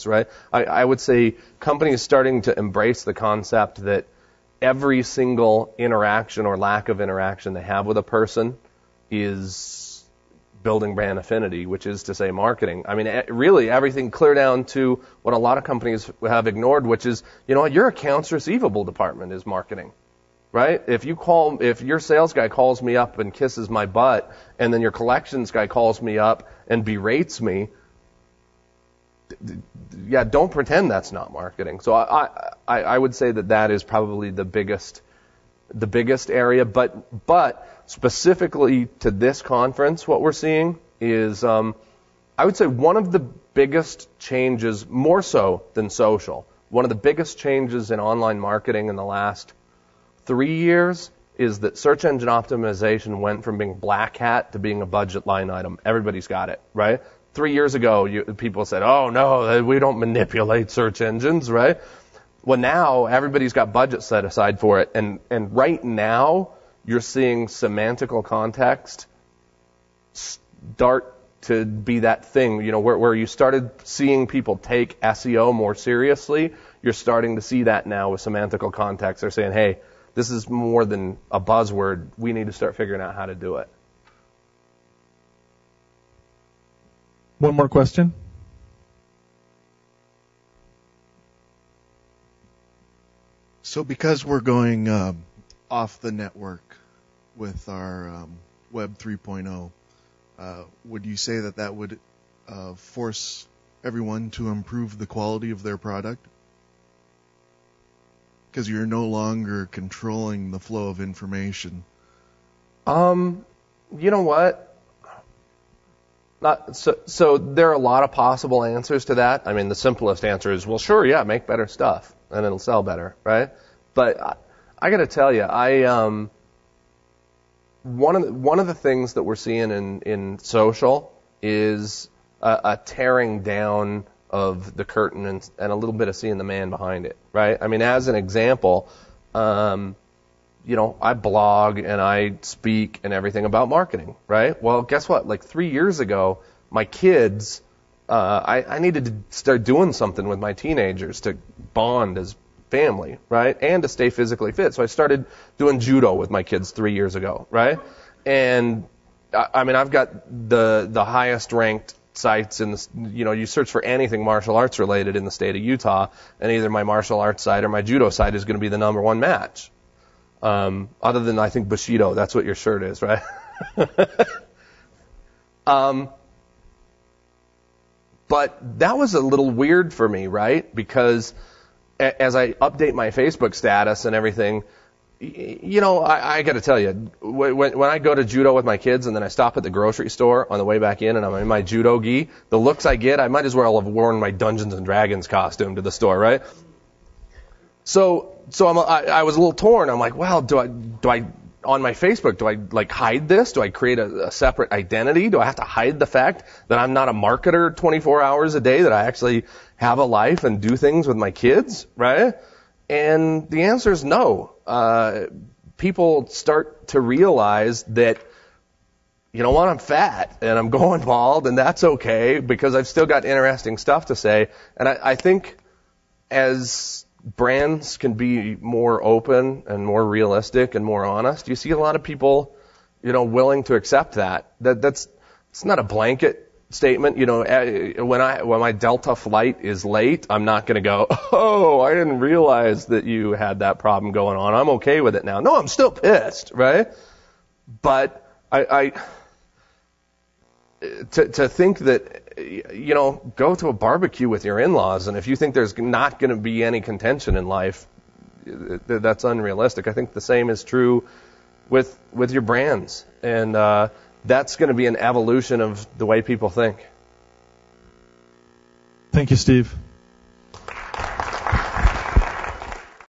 right? I would say companies starting to embrace the concept that every single interaction or lack of interaction they have with a person is building brand affinity, which is to say marketing. I mean, really everything clear down to what a lot of companies have ignored, which is, you know what, your accounts receivable department is marketing, right? If your sales guy calls me up and kisses my butt, and then your collections guy calls me up and berates me, yeah, don't pretend that's not marketing. So I would say that is probably the biggest area, but specifically to this conference, what we're seeing is, I would say one of the biggest changes, more so than social, one of the biggest changes in online marketing in the last 3 years is that search engine optimization went from being black hat to being a budget line item. Everybody's got it, right? 3 years ago, people said, oh, no, we don't manipulate search engines, right? Well, now everybody's got budget set aside for it. And right now, you're seeing semantical context start to be that thing, you know, where you started seeing people take SEO more seriously. You're starting to see that now with semantical context. They're saying, hey, this is more than a buzzword. We need to start figuring out how to do it. One more question. So because we're going off the network with our Web 3.0, would you say that would force everyone to improve the quality of their product? Because you're no longer controlling the flow of information. You know what? So there are a lot of possible answers to that. I mean, the simplest answer is, well, sure, yeah, make better stuff, and it'll sell better, right? But I got to tell you, one of the things that we're seeing in social is a tearing down of the curtain and a little bit of seeing the man behind it, right? I mean, as an example, you know, I blog and I speak and everything about marketing, right? Well, guess what? Like 3 years ago, my kids, I needed to start doing something with my teenagers to bond as family, right? And to stay physically fit. So I started doing judo with my kids 3 years ago, right? And I mean, I've got the highest ranked sites in the, you know, you search for anything martial arts related in the state of Utah, and either my martial arts site or my judo site is going to be the number one match. Other than, I think, Bushido, that's what your shirt is, right? But that was a little weird for me, right? Because as I update my Facebook status and everything, you know, I got to tell you, when I go to judo with my kids and then I stop at the grocery store on the way back in and I'm in my judo gi, the looks I get, I might as well have worn my Dungeons and Dragons costume to the store, right? So I was a little torn. I'm like, well, do I on my Facebook, do I like hide this? Do I create a separate identity? Do I have to hide the fact that I'm not a marketer 24 hours a day, that I actually have a life and do things with my kids, right? And the answer is no. People start to realize that, you know what, I'm fat and I'm going bald, and that's okay because I've still got interesting stuff to say. And I think as brands can be more open and more realistic and more honest, you see a lot of people, you know, willing to accept that. It's not a blanket statement. You know, when my Delta flight is late, I'm not going to go, oh, I didn't realize that you had that problem going on. I'm okay with it now. No, I'm still pissed, right? But to think that, you know, go to a barbecue with your in-laws, and if you think there's not going to be any contention in life, that's unrealistic. I think the same is true with your brands, and that's going to be an evolution of the way people think. Thank you, Steve.